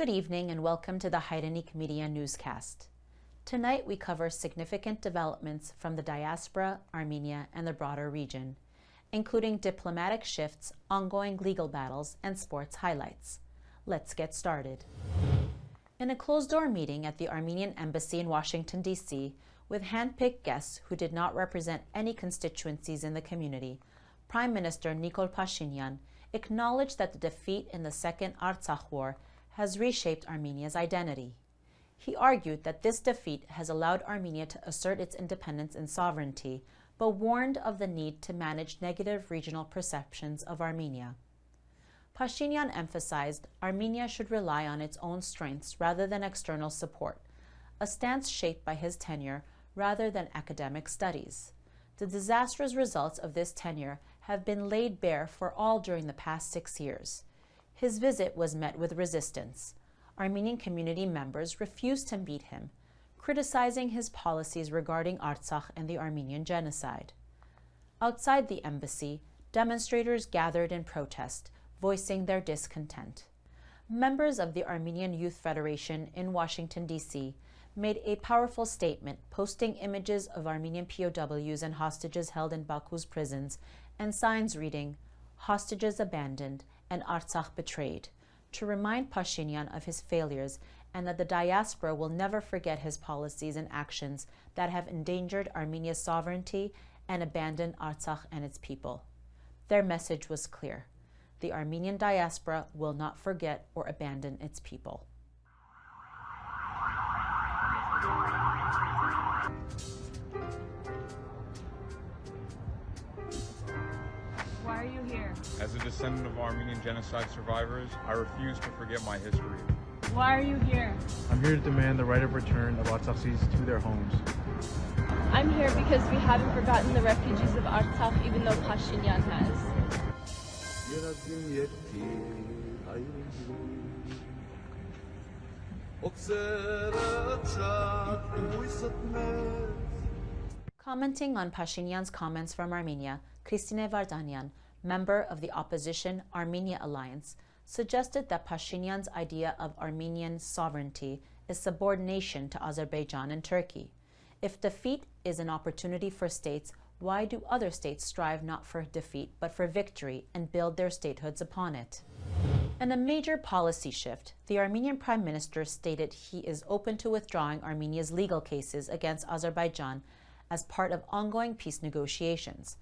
Good evening and welcome to the Hairenik Media Newscast. Tonight we cover significant developments from the diaspora, Armenia, and the broader region, including diplomatic shifts, ongoing legal battles, and sports highlights. Let's get started. In a closed-door meeting at the Armenian Embassy in Washington, D.C., with hand-picked guests who did not represent any constituencies in the community, Prime Minister Nikol Pashinyan acknowledged that the defeat in the Second Artsakh War has reshaped Armenia's identity. He argued that this defeat has allowed Armenia to assert its independence and sovereignty, but warned of the need to manage negative regional perceptions of Armenia. Pashinyan emphasized Armenia should rely on its own strengths rather than external support, a stance shaped by his tenure rather than academic studies. The disastrous results of this tenure have been laid bare for all during the past 6 years. His visit was met with resistance. Armenian community members refused to meet him, criticizing his policies regarding Artsakh and the Armenian Genocide. Outside the embassy, demonstrators gathered in protest, voicing their discontent. Members of the Armenian Youth Federation in Washington, D.C., made a powerful statement, posting images of Armenian POWs and hostages held in Baku's prisons and signs reading, "Hostages abandoned" and Artsakh betrayed, to remind Pashinyan of his failures and that the diaspora will never forget his policies and actions that have endangered Armenia's sovereignty and abandoned Artsakh and its people. Their message was clear. The Armenian diaspora will not forget or abandon its people. Why are you here? As a descendant of Armenian Genocide survivors, I refuse to forget my history. Why are you here? I'm here to demand the right of return of Artsakhis to their homes. I'm here because we haven't forgotten the refugees of Artsakh, even though Pashinyan has. Commenting on Pashinyan's comments from Armenia, Kristine Vardanyan, member of the opposition Armenia Alliance, suggested that Pashinyan's idea of Armenian sovereignty is subordination to Azerbaijan and Turkey. If defeat is an opportunity for states, why do other states strive not for defeat but for victory and build their statehoods upon it? In a major policy shift, the Armenian Prime Minister stated he is open to withdrawing Armenia's legal cases against Azerbaijan as part of ongoing peace negotiations.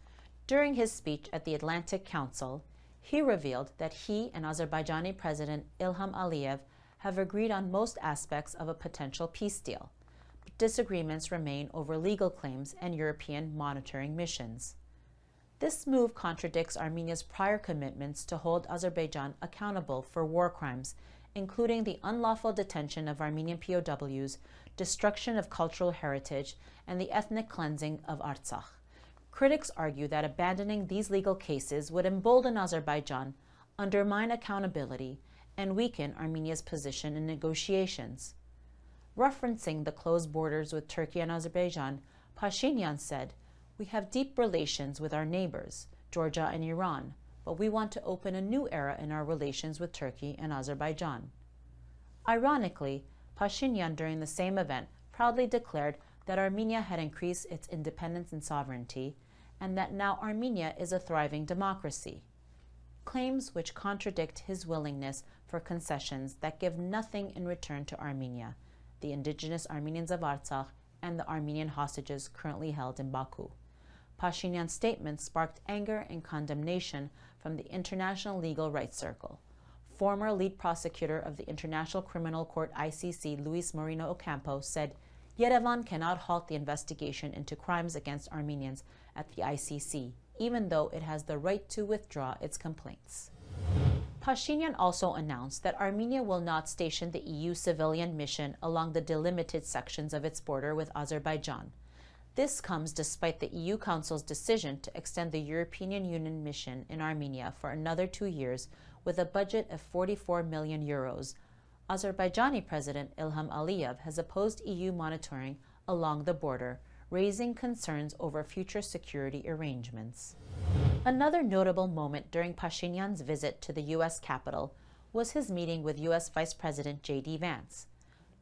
During his speech at the Atlantic Council, he revealed that he and Azerbaijani President Ilham Aliyev have agreed on most aspects of a potential peace deal, but disagreements remain over legal claims and European monitoring missions. This move contradicts Armenia's prior commitments to hold Azerbaijan accountable for war crimes, including the unlawful detention of Armenian POWs, destruction of cultural heritage, and the ethnic cleansing of Artsakh. Critics argue that abandoning these legal cases would embolden Azerbaijan, undermine accountability, and weaken Armenia's position in negotiations. Referencing the closed borders with Turkey and Azerbaijan, Pashinyan said, "We have deep relations with our neighbors, Georgia and Iran, but we want to open a new era in our relations with Turkey and Azerbaijan." Ironically, Pashinyan during the same event proudly declared that Armenia had increased its independence and sovereignty, and that now Armenia is a thriving democracy. Claims which contradict his willingness for concessions that give nothing in return to Armenia, the indigenous Armenians of Artsakh, and the Armenian hostages currently held in Baku. Pashinyan's statement sparked anger and condemnation from the International Legal Rights Circle. Former lead prosecutor of the International Criminal Court ICC, Luis Moreno Ocampo, said, "Yerevan cannot halt the investigation into crimes against Armenians at the ICC, even though it has the right to withdraw its complaints." Pashinyan also announced that Armenia will not station the EU civilian mission along the delimited sections of its border with Azerbaijan. This comes despite the EU Council's decision to extend the European Union mission in Armenia for another 2 years with a budget of 44 million euros. Azerbaijani President Ilham Aliyev has opposed EU monitoring along the border, raising concerns over future security arrangements. Another notable moment during Pashinyan's visit to the U.S. Capitol was his meeting with U.S. Vice President J.D. Vance.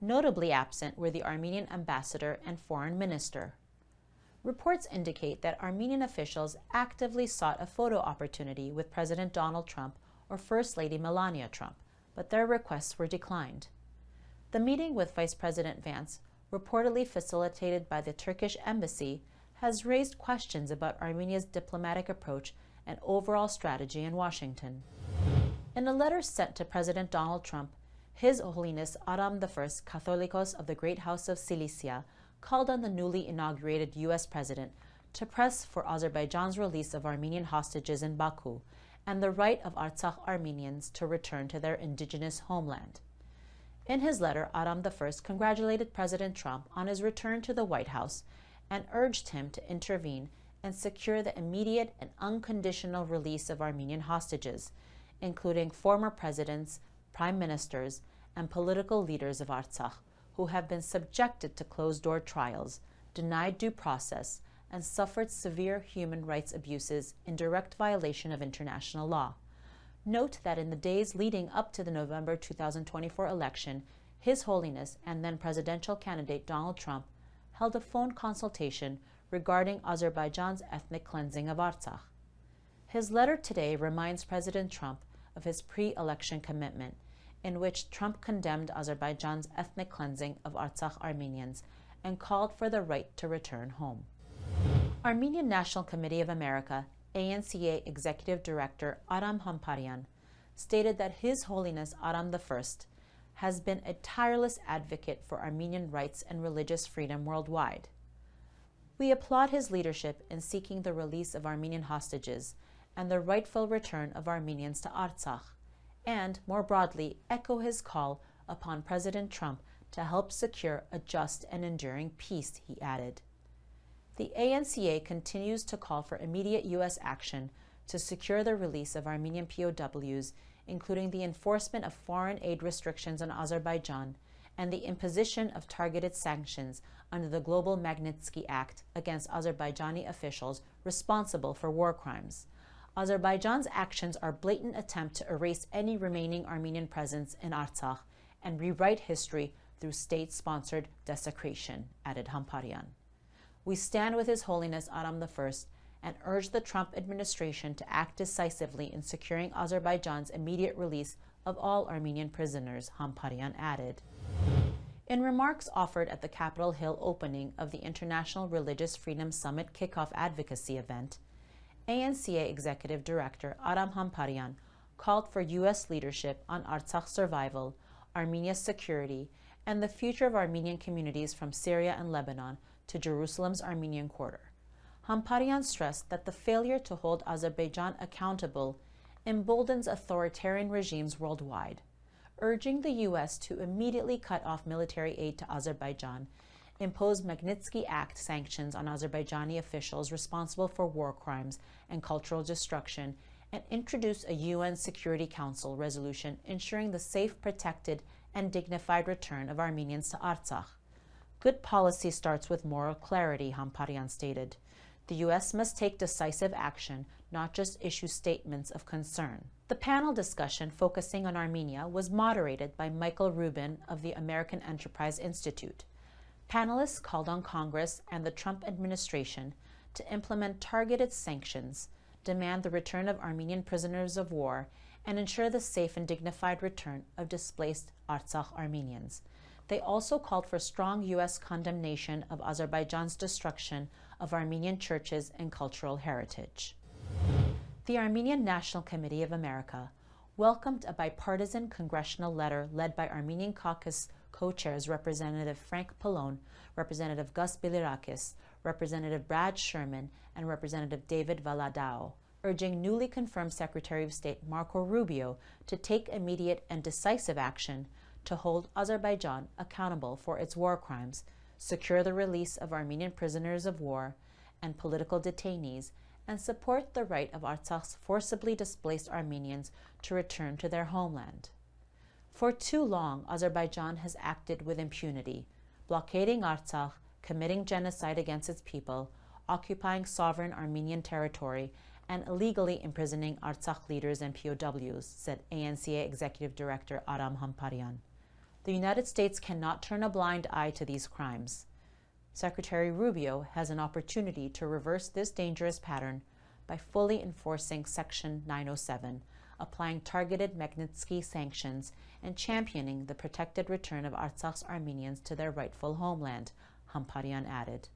Notably absent were the Armenian ambassador and foreign minister. Reports indicate that Armenian officials actively sought a photo opportunity with President Donald Trump or First Lady Melania Trump, but their requests were declined. The meeting with Vice President Vance, reportedly facilitated by the Turkish embassy, has raised questions about Armenia's diplomatic approach and overall strategy in Washington. In a letter sent to President Donald Trump, His Holiness Aram I, Catholicos of the Great House of Cilicia, called on the newly inaugurated U.S. president to press for Azerbaijan's release of Armenian hostages in Baku and the right of Artsakh Armenians to return to their indigenous homeland. In his letter, Aram I congratulated President Trump on his return to the White House and urged him to intervene and secure the immediate and unconditional release of Armenian hostages, including former presidents, prime ministers, and political leaders of Artsakh, who have been subjected to closed-door trials, denied due process, and suffered severe human rights abuses in direct violation of international law. Note that in the days leading up to the November 2024 election, His Holiness and then presidential candidate Donald Trump held a phone consultation regarding Azerbaijan's ethnic cleansing of Artsakh. His letter today reminds President Trump of his pre-election commitment, in which Trump condemned Azerbaijan's ethnic cleansing of Artsakh Armenians and called for the right to return home. Armenian National Committee of America, ANCA Executive Director Aram Hamparyan, stated that His Holiness Aram I has been a tireless advocate for Armenian rights and religious freedom worldwide. We applaud his leadership in seeking the release of Armenian hostages and the rightful return of Armenians to Artsakh, and, more broadly, echo his call upon President Trump to help secure a just and enduring peace, he added. The ANCA continues to call for immediate U.S. action to secure the release of Armenian POWs, including the enforcement of foreign aid restrictions on Azerbaijan and the imposition of targeted sanctions under the Global Magnitsky Act against Azerbaijani officials responsible for war crimes. Azerbaijan's actions are a blatant attempt to erase any remaining Armenian presence in Artsakh and rewrite history through state-sponsored desecration, added Hamparyan. We stand with His Holiness Aram I and urge the Trump administration to act decisively in securing Azerbaijan's immediate release of all Armenian prisoners, Hamparyan added. In remarks offered at the Capitol Hill opening of the International Religious Freedom Summit kickoff advocacy event, ANCA Executive Director Aram Hamparyan called for U.S. leadership on Artsakh survival, Armenia's security, and the future of Armenian communities from Syria and Lebanon to Jerusalem's Armenian quarter. Hamparyan stressed that the failure to hold Azerbaijan accountable emboldens authoritarian regimes worldwide, urging the U.S. to immediately cut off military aid to Azerbaijan, impose Magnitsky Act sanctions on Azerbaijani officials responsible for war crimes and cultural destruction, and introduce a UN Security Council resolution ensuring the safe, protected, and dignified return of Armenians to Artsakh. Good policy starts with moral clarity, Hamparyan stated. The U.S. must take decisive action, not just issue statements of concern. The panel discussion focusing on Armenia was moderated by Michael Rubin of the American Enterprise Institute. Panelists called on Congress and the Trump administration to implement targeted sanctions, demand the return of Armenian prisoners of war, and ensure the safe and dignified return of displaced Artsakh Armenians. They also called for strong U.S. condemnation of Azerbaijan's destruction of Armenian churches and cultural heritage. The Armenian National Committee of America welcomed a bipartisan congressional letter led by Armenian Caucus co-chairs Representative Frank Pallone, Representative Gus Bilirakis, Representative Brad Sherman, and Representative David Valadao, urging newly confirmed Secretary of State Marco Rubio to take immediate and decisive action to hold Azerbaijan accountable for its war crimes, secure the release of Armenian prisoners of war and political detainees, and support the right of Artsakh's forcibly displaced Armenians to return to their homeland. For too long, Azerbaijan has acted with impunity, blockading Artsakh, committing genocide against its people, occupying sovereign Armenian territory, and illegally imprisoning Artsakh leaders and POWs, said ANCA Executive Director Aram I. The United States cannot turn a blind eye to these crimes. Secretary Rubio has an opportunity to reverse this dangerous pattern by fully enforcing Section 907, applying targeted Magnitsky sanctions, and championing the protected return of Artsakh's Armenians to their rightful homeland, Hamparian added.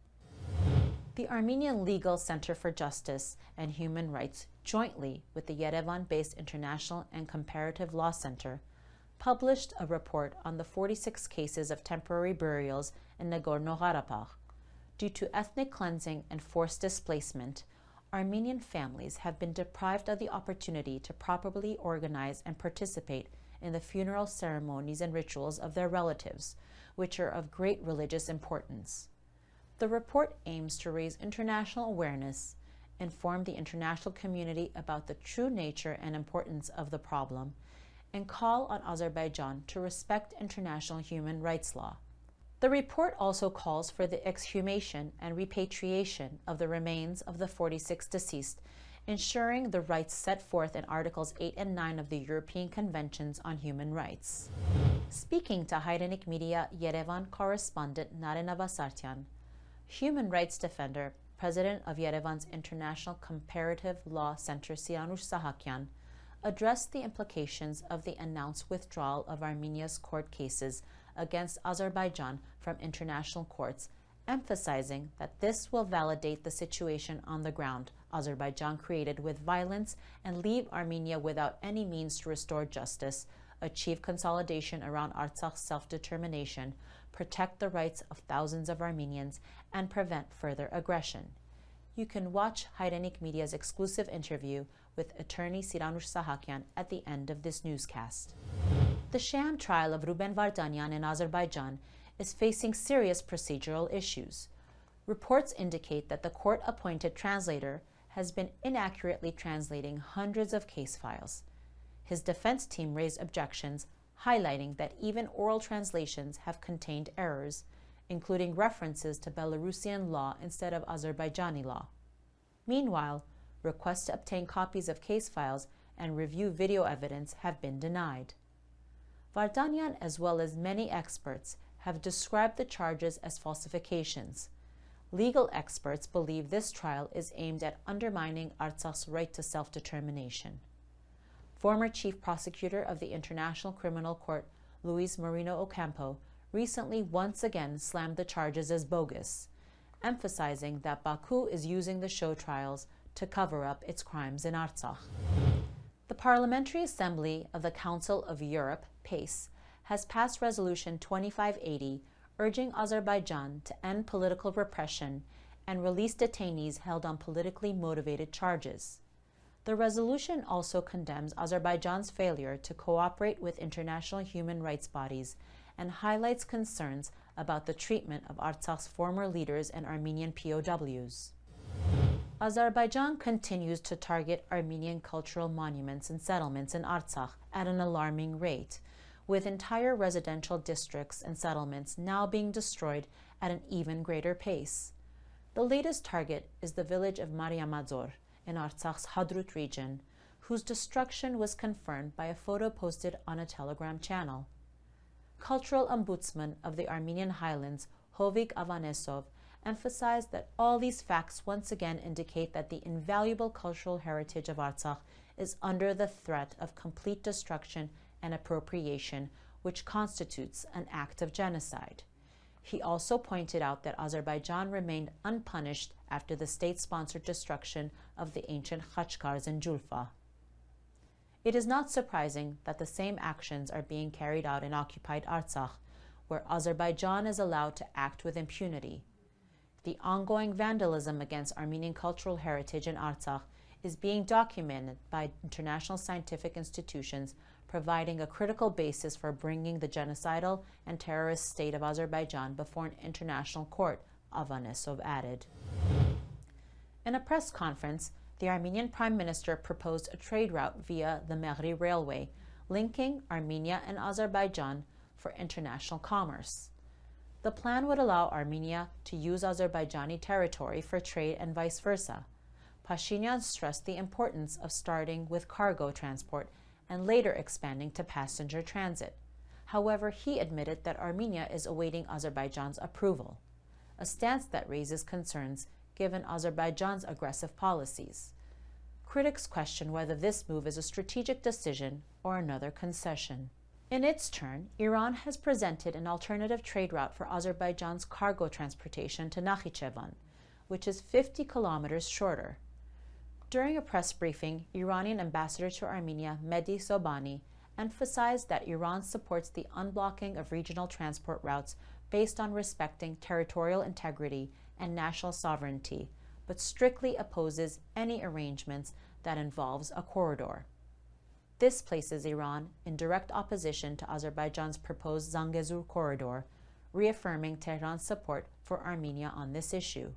The Armenian Legal Center for Justice and Human Rights, jointly with the Yerevan-based International and Comparative Law Center, published a report on the 46 cases of temporary burials in Nagorno-Karabakh. Due to ethnic cleansing and forced displacement, Armenian families have been deprived of the opportunity to properly organize and participate in the funeral ceremonies and rituals of their relatives, which are of great religious importance. The report aims to raise international awareness, inform the international community about the true nature and importance of the problem, and call on Azerbaijan to respect international human rights law. The report also calls for the exhumation and repatriation of the remains of the 46 deceased, ensuring the rights set forth in Articles 8 and 9 of the European Conventions on Human Rights. Speaking to Hairenik Media Yerevan correspondent Nare Navasartyan, human rights defender, president of Yerevan's International Comparative Law Center Siranush Sahakyan, addressed the implications of the announced withdrawal of Armenia's court cases against Azerbaijan from international courts, emphasizing that this will validate the situation on the ground Azerbaijan created with violence and leave Armenia without any means to restore justice, achieve consolidation around Artsakh's self-determination, protect the rights of thousands of Armenians, and prevent further aggression. You can watch Hairenik Media's exclusive interview with attorney Siranush Sahakyan at the end of this newscast. The sham trial of Ruben Vardanyan in Azerbaijan is facing serious procedural issues. Reports indicate that the court-appointed translator has been inaccurately translating hundreds of case files. His defense team raised objections, highlighting that even oral translations have contained errors, including references to Belarusian law instead of Azerbaijani law. Meanwhile, requests to obtain copies of case files and review video evidence have been denied. Vardanyan, as well as many experts, have described the charges as falsifications. Legal experts believe this trial is aimed at undermining Artsakh's right to self-determination. Former Chief Prosecutor of the International Criminal Court, Luis Moreno Ocampo, recently once again slammed the charges as bogus, emphasizing that Baku is using the show trials to cover up its crimes in Artsakh. The Parliamentary Assembly of the Council of Europe, PACE, has passed Resolution 2580 urging Azerbaijan to end political repression and release detainees held on politically motivated charges. The resolution also condemns Azerbaijan's failure to cooperate with international human rights bodies and highlights concerns about the treatment of Artsakh's former leaders and Armenian POWs. Azerbaijan continues to target Armenian cultural monuments and settlements in Artsakh at an alarming rate, with entire residential districts and settlements now being destroyed at an even greater pace. The latest target is the village of Mariamadzor in Artsakh's Hadrut region, whose destruction was confirmed by a photo posted on a Telegram channel. Cultural Ombudsman of the Armenian Highlands, Hovig Avanesov, emphasized that all these facts once again indicate that the invaluable cultural heritage of Artsakh is under the threat of complete destruction and appropriation, which constitutes an act of genocide. He also pointed out that Azerbaijan remained unpunished after the state-sponsored destruction of the ancient Khachkars in Julfa. It is not surprising that the same actions are being carried out in occupied Artsakh, where Azerbaijan is allowed to act with impunity. The ongoing vandalism against Armenian cultural heritage in Artsakh is being documented by international scientific institutions, providing a critical basis for bringing the genocidal and terrorist state of Azerbaijan before an international court, Avanesov added. In a press conference, the Armenian Prime Minister proposed a trade route via the Mehri Railway, linking Armenia and Azerbaijan for international commerce. The plan would allow Armenia to use Azerbaijani territory for trade and vice versa, Pashinyan stressed the importance of starting with cargo transport and later expanding to passenger transit. However, he admitted that Armenia is awaiting Azerbaijan's approval, a stance that raises concerns given Azerbaijan's aggressive policies. Critics question whether this move is a strategic decision or another concession. In its turn, Iran has presented an alternative trade route for Azerbaijan's cargo transportation to Nakhichevan, which is 50 kilometers shorter. During a press briefing, Iranian ambassador to Armenia, Mehdi Sobani, emphasized that Iran supports the unblocking of regional transport routes based on respecting territorial integrity and national sovereignty, but strictly opposes any arrangements that involves a corridor. This places Iran in direct opposition to Azerbaijan's proposed Zangezur corridor, reaffirming Tehran's support for Armenia on this issue.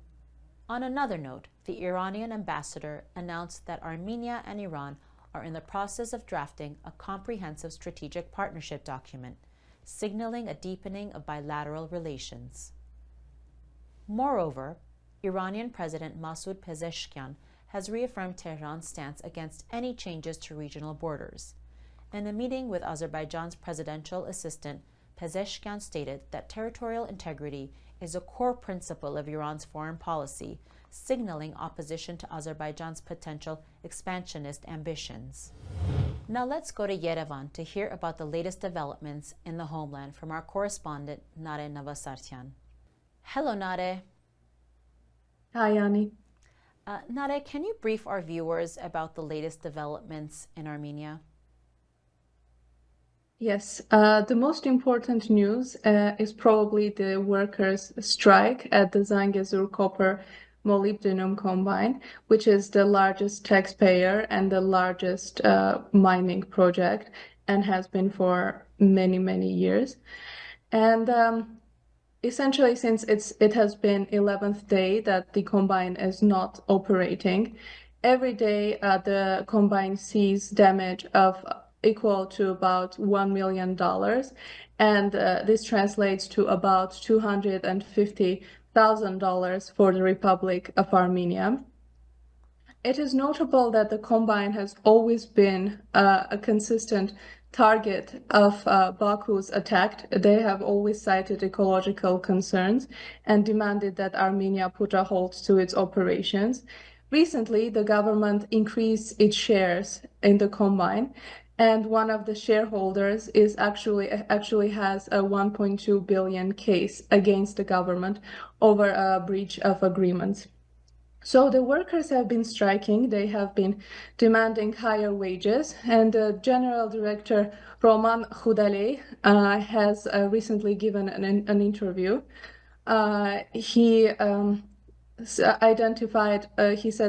On another note, the Iranian ambassador announced that Armenia and Iran are in the process of drafting a comprehensive strategic partnership document, signaling a deepening of bilateral relations. Moreover, Iranian President Masoud Pezeshkian has reaffirmed Tehran's stance against any changes to regional borders. In a meeting with Azerbaijan's presidential assistant, Pezeshkian stated that territorial integrity is a core principle of Iran's foreign policy, signaling opposition to Azerbaijan's potential expansionist ambitions. Now let's go to Yerevan to hear about the latest developments in the homeland from our correspondent, Nare Navasartyan. Hello, Nare. Hi, Annie. Nare, can you brief our viewers about the latest developments in Armenia? Yes, the most important news is probably the workers' strike at the Zangezur copper molybdenum combine, which is the largest taxpayer and the largest mining project and has been for many, many years. And essentially, since it has been 11th day that the combine is not operating, every day the combine sees damage of equal to about $1 million, and this translates to about $250,000 for the Republic of Armenia. It is notable that the combine has always been a consistent target of Baku's attack. They have always cited ecological concerns and demanded that Armenia put a halt to its operations. Recently, the government increased its shares in the combine, and one of the shareholders is actually has a 1.2 billion case against the government over a breach of agreements. So the workers have been striking, they have been demanding higher wages, and General Director Roman Khudaley has recently given an interview. He said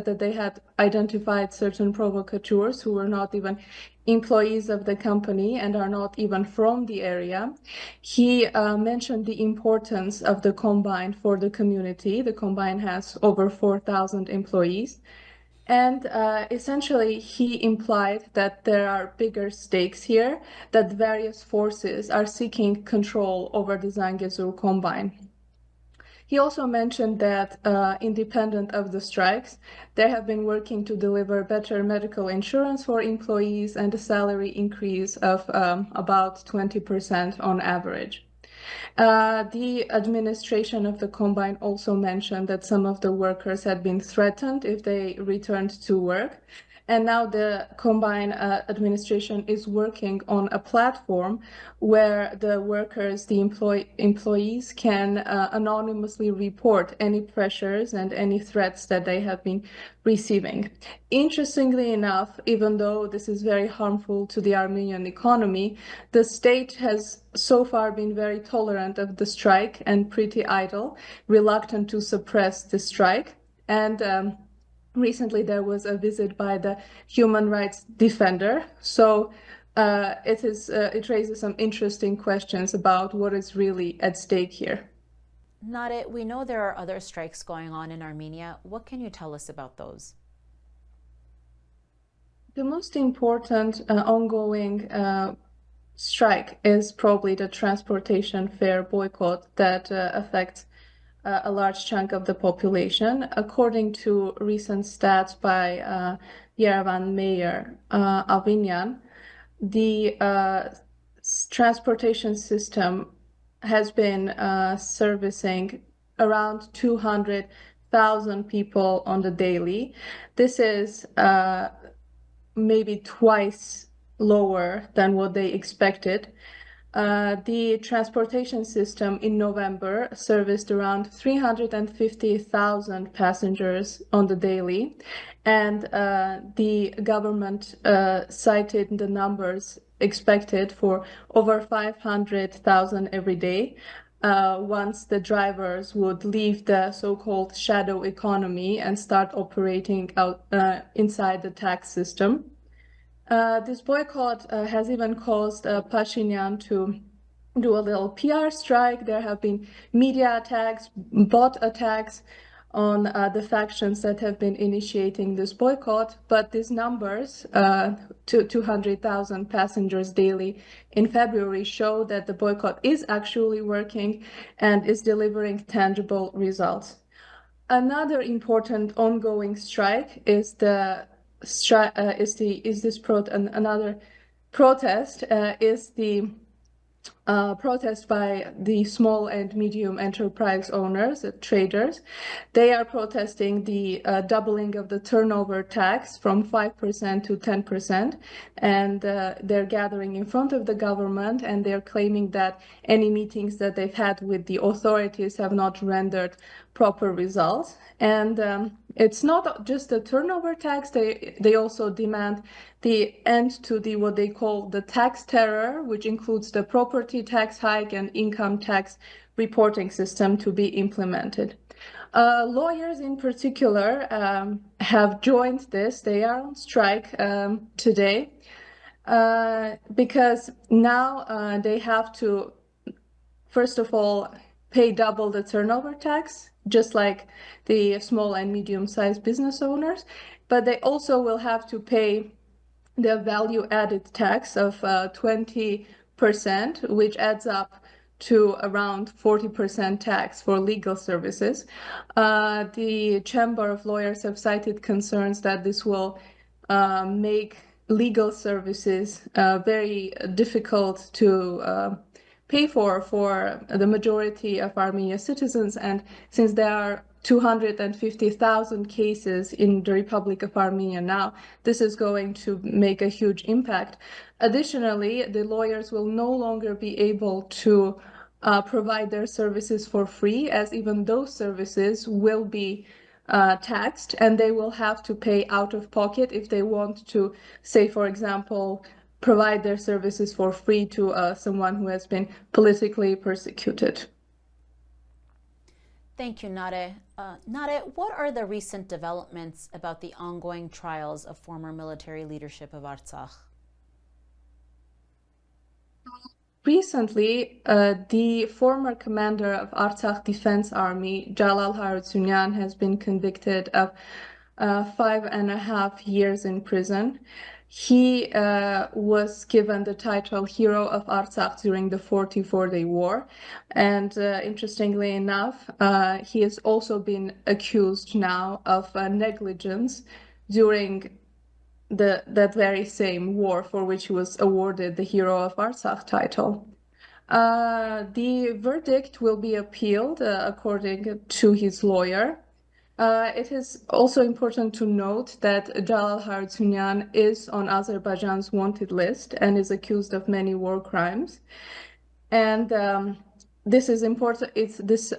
that they had identified certain provocateurs who were not even employees of the company and are not even from the area. He mentioned the importance of the combine for the community. The combine has over 4,000 employees. And essentially, he implied that there are bigger stakes here, that various forces are seeking control over the Zangezur combine. He also mentioned that, independent of the strikes, they have been working to deliver better medical insurance for employees and a salary increase of about 20% on average. The administration of the combine also mentioned that some of the workers had been threatened if they returned to work. And now the combine administration is working on a platform where the workers, the employees can anonymously report any pressures and any threats that they have been receiving. Interestingly enough, even though this is very harmful to the Armenian economy, the state has so far been very tolerant of the strike and pretty idle, reluctant to suppress the strike. And recently, there was a visit by the human rights defender. So it raises some interesting questions about what is really at stake here. Nare, we know there are other strikes going on in Armenia. What can you tell us about those? The most important ongoing strike is probably the transportation fare boycott that affects a large chunk of the population. According to recent stats by Yerevan Mayor Avinian, the transportation system has been servicing around 200,000 people on the daily. This is maybe twice lower than what they expected. The transportation system in November serviced around 350,000 passengers on the daily, and the government cited the numbers expected for over 500,000 every day once the drivers would leave the so-called shadow economy and start operating out inside the tax system. This boycott has even caused Pashinyan to do a little PR strike. There have been media attacks, bot attacks on the factions that have been initiating this boycott. But these numbers, 200,000 passengers daily in February, show that the boycott is actually working and is delivering tangible results. Another important ongoing strike is another protest is the protest by the small and medium enterprise owners, traders. They are protesting the doubling of the turnover tax from 5% to 10%, and they're gathering in front of the government, and they're claiming that any meetings that they've had with the authorities have not rendered proper results. And it's not just the turnover tax, they also demand the end to the what they call the tax terror, which includes the property tax hike and income tax reporting system to be implemented. Lawyers in particular have joined this. They are on strike today because now they have to, first of all, pay double the turnover tax, just like the small and medium-sized business owners, but they also will have to pay the value-added tax of 20%, which adds up to around 40% tax for legal services. The Chamber of Lawyers have cited concerns that this will make legal services very difficult to pay for the majority of Armenian citizens. And since there are 250,000 cases in the Republic of Armenia now, this is going to make a huge impact. Additionally, the lawyers will no longer be able to provide their services for free, as even those services will be taxed, and they will have to pay out of pocket if they want to, say, for example, provide their services for free to someone who has been politically persecuted. Thank you, Nare. Nare, what are the recent developments about the ongoing trials of former military leadership of Artsakh? Recently, the former commander of Artsakh Defense Army, Jalal Harutyunyan, has been convicted of 5.5 years in prison. He was given the title Hero of Artsakh during the 44-day war. And interestingly enough, he has also been accused now of negligence during that very same war for which he was awarded the Hero of Artsakh title. The verdict will be appealed according to his lawyer. It is also important to note that Jalal Harutyunyan is on Azerbaijan's wanted list and is accused of many war crimes. And this is important. This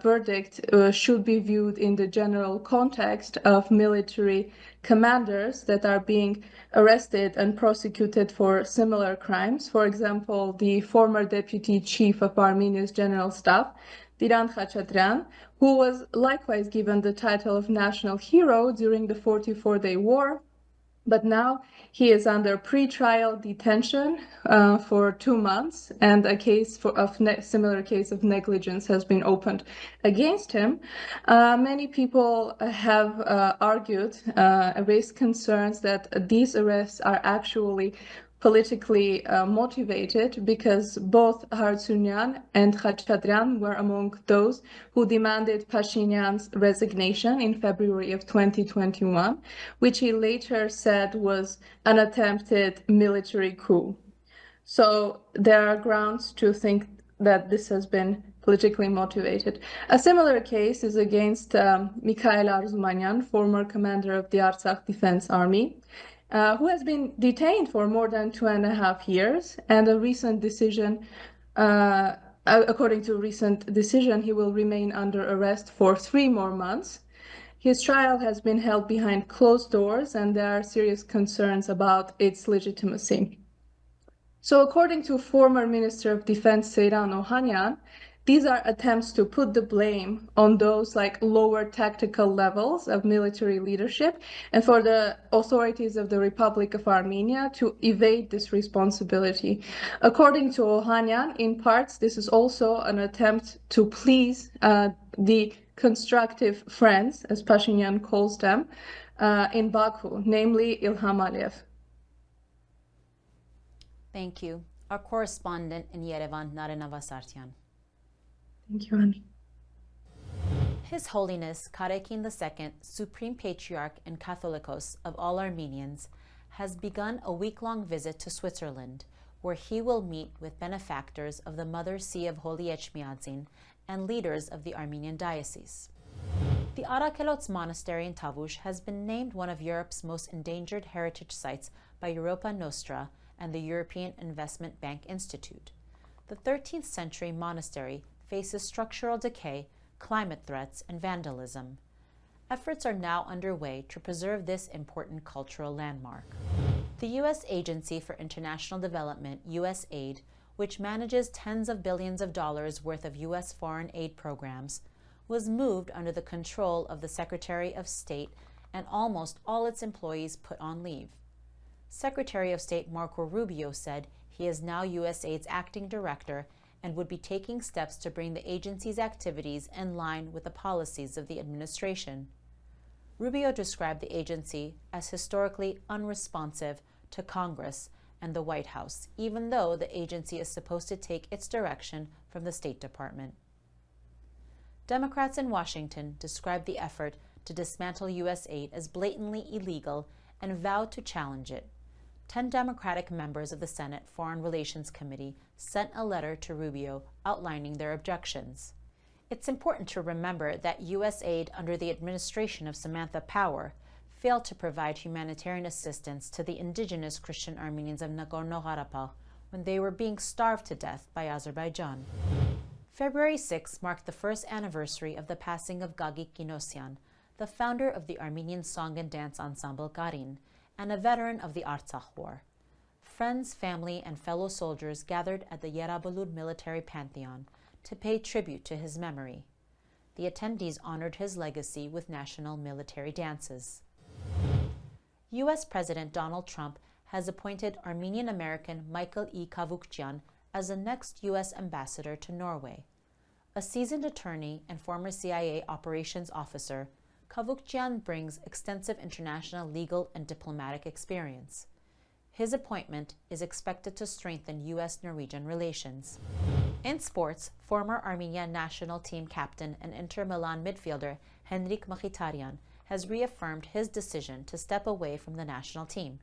verdict should be viewed in the general context of military commanders that are being arrested and prosecuted for similar crimes. For example, the former deputy chief of Armenia's general staff, Diran Khachaturian, who was likewise given the title of national hero during the 44-day war, but now he is under pre-trial detention for 2 months, and a case similar case of negligence has been opened against him. Many people have argued, raised concerns that these arrests are actually politically motivated because both Harsunyan and Khachaturian were among those who demanded Pashinyan's resignation in February of 2021, which he later said was an attempted military coup. So there are grounds to think that this has been politically motivated. A similar case is against Mikhail Arzumanyan, former commander of the Artsakh Defense Army, who has been detained for more than 2.5 years, and a recent decision, according to a recent decision, he will remain under arrest for 3 more months. His trial has been held behind closed doors, and there are serious concerns about its legitimacy. So according to former Minister of Defense Siranush Sahakyan, these are attempts to put the blame on those like lower tactical levels of military leadership and for the authorities of the Republic of Armenia to evade this responsibility. According to Sahakyan, in parts, this is also an attempt to please the constructive friends, as Pashinyan calls them, in Baku, namely Ilham Aliyev. Thank you. Our correspondent in Yerevan, Naren Avasartyan. Thank you, Annie. His Holiness Karekin II, Supreme Patriarch and Catholicos of all Armenians, has begun a week-long visit to Switzerland, where he will meet with benefactors of the Mother See of Holy Echmiadzin and leaders of the Armenian Diocese. The Arakelots Monastery in Tavush has been named one of Europe's most endangered heritage sites by Europa Nostra and the European Investment Bank Institute. The 13th century monastery faces structural decay, climate threats, and vandalism. Efforts are now underway to preserve this important cultural landmark. The U.S. Agency for International Development, USAID, which manages tens of billions of dollars worth of U.S. foreign aid programs, was moved under the control of the Secretary of State and almost all its employees put on leave. Secretary of State Marco Rubio said he is now USAID's acting director and would be taking steps to bring the agency's activities in line with the policies of the administration. Rubio described the agency as historically unresponsive to Congress and the White House, even though the agency is supposed to take its direction from the State Department. Democrats in Washington described the effort to dismantle USAID as blatantly illegal and vowed to challenge it. 10 Democratic members of the Senate Foreign Relations Committee sent a letter to Rubio outlining their objections. It's important to remember that USAID under the administration of Samantha Power failed to provide humanitarian assistance to the indigenous Christian Armenians of Nagorno-Karabakh when they were being starved to death by Azerbaijan. February 6 marked the first anniversary of the passing of Gagik Ginosyan, the founder of the Armenian song and dance ensemble Garin, and a veteran of the Artsakh War. Friends, family, and fellow soldiers gathered at the Yerabalud Military Pantheon to pay tribute to his memory. The attendees honored his legacy with national military dances. U.S. President Donald Trump has appointed Armenian-American Michael E. Kavukjian as the next U.S. ambassador to Norway. A seasoned attorney and former CIA operations officer, Kavukjian brings extensive international legal and diplomatic experience. His appointment is expected to strengthen U.S.-Norwegian relations. In sports, former Armenia national team captain and Inter Milan midfielder Hairenik Media has reaffirmed his decision to step away from the national team.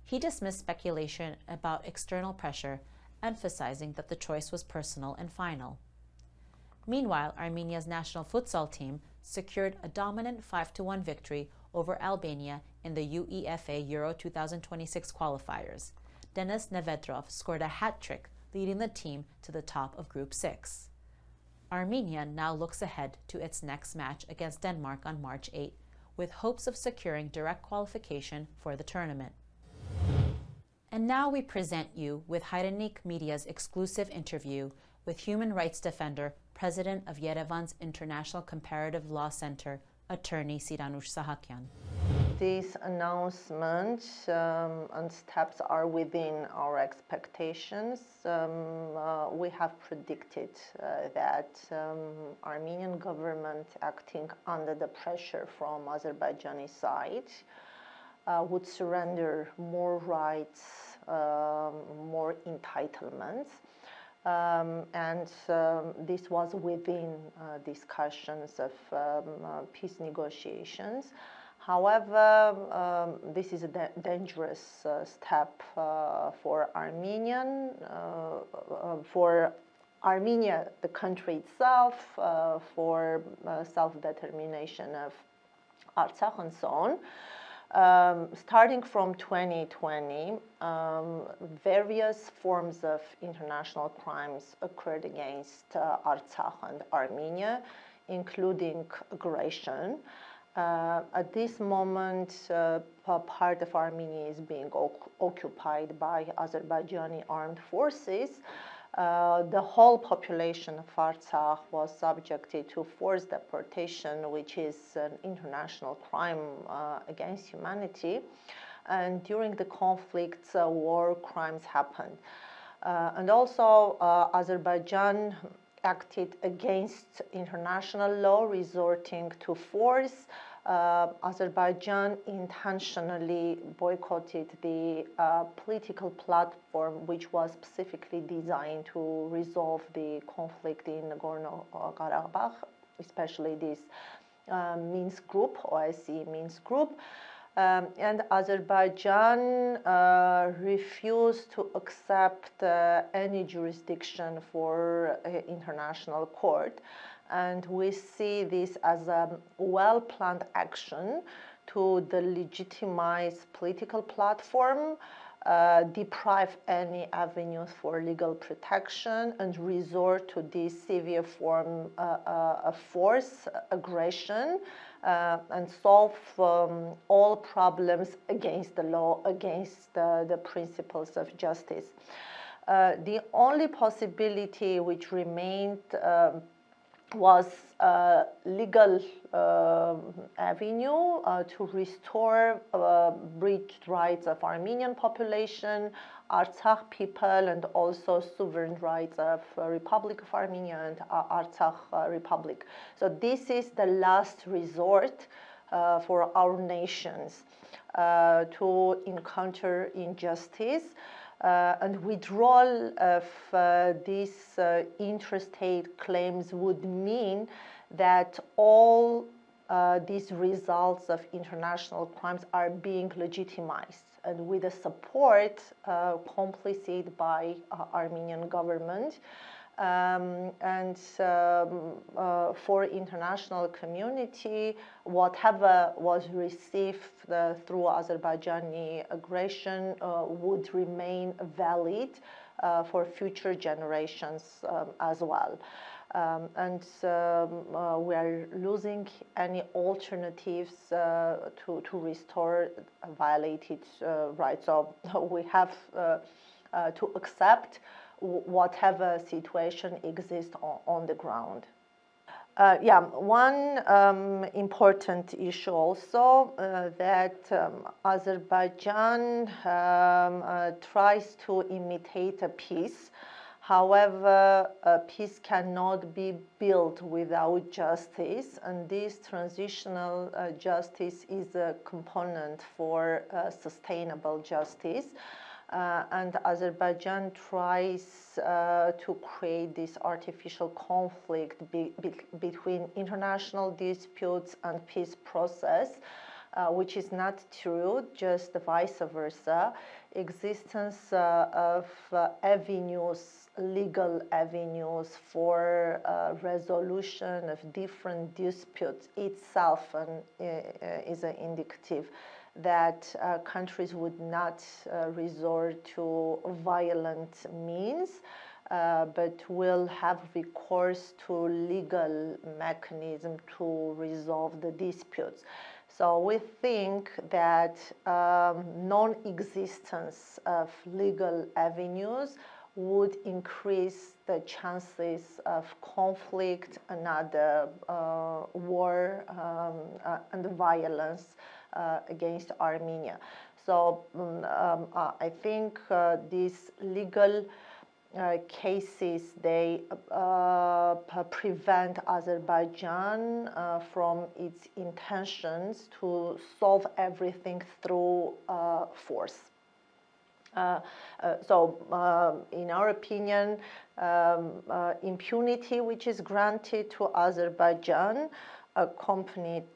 He dismissed speculation about external pressure, emphasizing that the choice was personal and final. Meanwhile, Armenia's national futsal team secured a dominant 5-1 victory over Albania in the UEFA Euro 2026 qualifiers. Denis Nevedrov scored a hat-trick, leading the team to the top of Group 6. Armenia now looks ahead to its next match against Denmark on March 8, with hopes of securing direct qualification for the tournament. And now we present you with Hairenik Media's exclusive interview with human rights defender, president of Yerevan's International Comparative Law Center, attorney Siranush Sahakyan. This announcement and steps are within our expectations. We have predicted that Armenian government, acting under the pressure from Azerbaijani side, would surrender more rights, more entitlements. This was within discussions of peace negotiations. However, this is a dangerous step for Armenia, the country itself, for self-determination of Artsakh and so on. Starting from 2020, various forms of international crimes occurred against Artsakh and Armenia, including aggression. At this moment, part of Armenia is being occupied by Azerbaijani armed forces. The whole population of Artsakh was subjected to forced deportation, which is an international crime against humanity. And during the conflicts, war crimes happened. And also, Azerbaijan acted against international law, resorting to force. Azerbaijan intentionally boycotted the political platform, which was specifically designed to resolve the conflict in Nagorno-Karabakh, especially this Minsk group, OSCE Minsk group. And Azerbaijan refused to accept any jurisdiction for international court. And we see this as a well-planned action to delegitimize political platform, deprive any avenues for legal protection, and resort to this severe form of force, aggression, and solve all problems against the law, against the principles of justice. The only possibility which remained was legal avenue to restore breached rights of Armenian population, Artsakh people, and also sovereign rights of Republic of Armenia and Artsakh Republic. So this is the last resort for our nations to encounter injustice. And withdrawal of these interstate claims would mean that all these results of international crimes are being legitimized, and with the support complicit by Armenian government. For international community, whatever was received through Azerbaijani aggression would remain valid for future generations as well. We are losing any alternatives to restore violated rights. So we have to accept whatever situation exists on the ground. One important issue also that Azerbaijan tries to imitate a peace. However, peace cannot be built without justice, and this transitional justice is a component for sustainable justice. And Azerbaijan tries to create this artificial conflict between international disputes and peace process, which is not true, just vice versa. Existence of avenues, legal avenues for resolution of different disputes itself is an indicative that countries would not resort to violent means, but will have recourse to legal mechanism to resolve the disputes. So we think that non-existence of legal avenues would increase the chances of conflict, another war, and violence against Armenia. So I think this legal cases, they prevent Azerbaijan from its intentions to solve everything through force. In our opinion, impunity which is granted to Azerbaijan, accompanied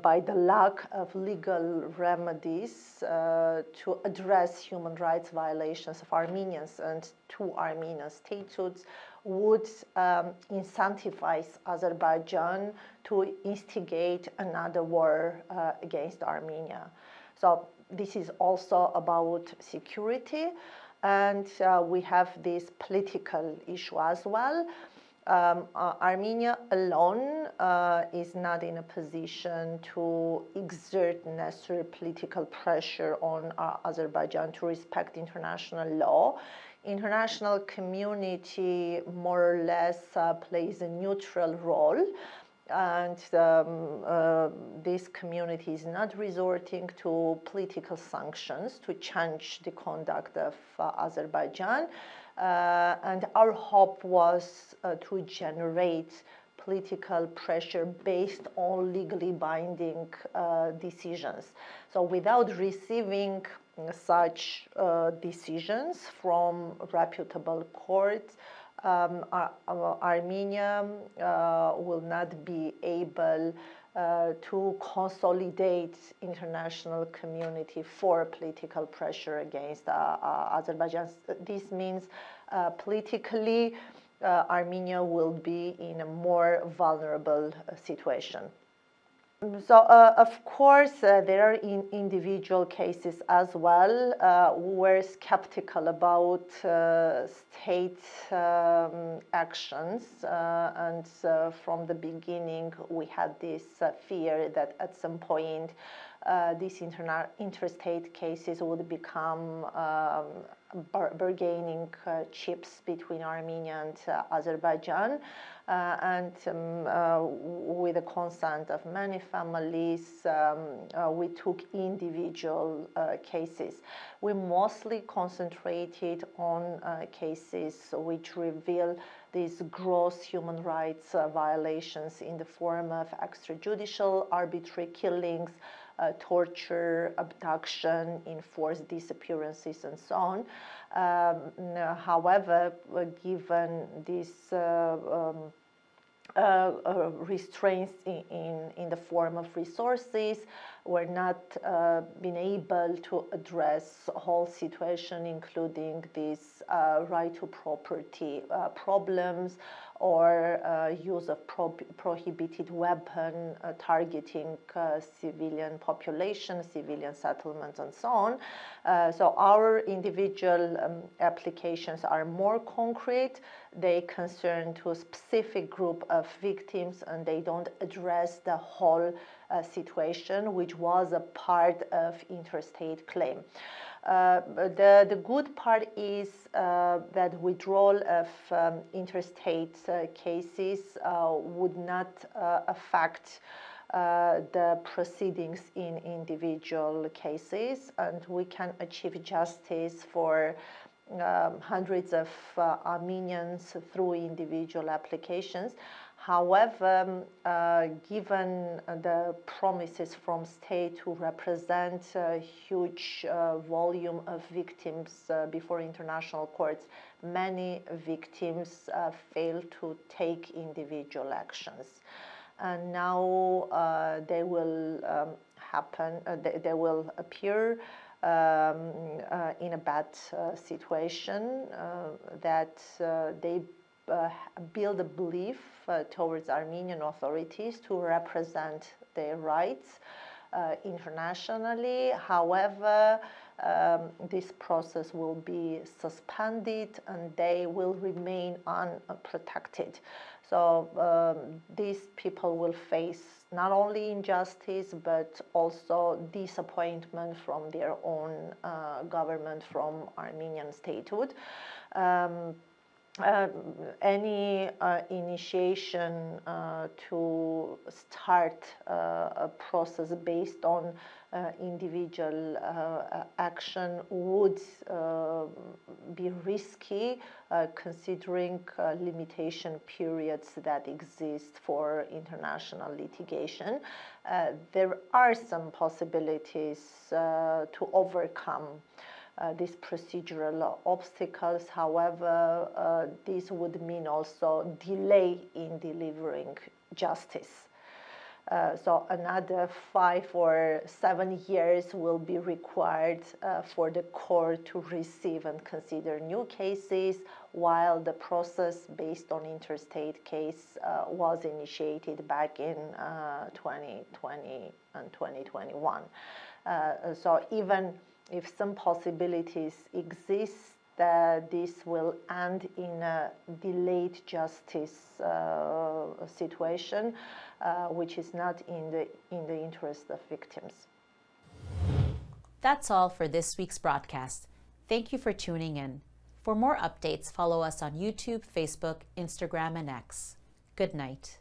by the lack of legal remedies to address human rights violations of Armenians and to Armenian statutes, would incentivize Azerbaijan to instigate another war against Armenia. So this is also about security, and we have this political issue as well. Armenia alone is not in a position to exert necessary political pressure on Azerbaijan to respect international law. International community more or less plays a neutral role, and this community is not resorting to political sanctions to change the conduct of Azerbaijan. And our hope was to generate political pressure based on legally binding decisions. So without receiving such decisions from reputable courts, Armenia will not be able to consolidate international community for political pressure against Azerbaijan. This means politically Armenia will be in a more vulnerable situation. So, of course, there are individual cases as well. We were skeptical about state actions, and from the beginning we had this fear that at some point these interstate cases would become bargaining chips between Armenia and Azerbaijan, and with the consent of many families, we took individual cases. We mostly concentrated on cases which reveal these gross human rights violations in the form of extrajudicial arbitrary killings, torture, abduction, enforced disappearances, and so on. However, given these restraints in the form of resources, we're not been able to address the whole situation, including these right to property problems or use of prohibited weapon targeting civilian population, civilian settlements, and so on. So our individual applications are more concrete. They concern to a specific group of victims, and they don't address the whole situation, which was a part of interstate claim. The good part is that withdrawal of interstate cases would not affect the proceedings in individual cases, and we can achieve justice for hundreds of Armenians through individual applications. However, given the promises from state to represent a huge volume of victims before international courts, many victims fail to take individual actions. And now they will they will appear in a bad situation that they build a belief towards Armenian authorities to represent their rights internationally. However, this process will be suspended and they will remain unprotected. So these people will face not only injustice but also disappointment from their own government, from Armenian statehood. any initiation to start a process based on individual action would be risky, considering limitation periods that exist for international litigation. There are some possibilities to overcome these procedural obstacles. However, this would mean also delay in delivering justice. So another 5 or 7 years will be required for the court to receive and consider new cases, while the process based on interstate case was initiated back in 2020 and 2021. So even if some possibilities exist, this will end in a delayed justice situation, which is not in the interest of victims. That's all for this week's broadcast. Thank you for tuning in. For more updates, follow us on YouTube, Facebook, Instagram, and X. Good night.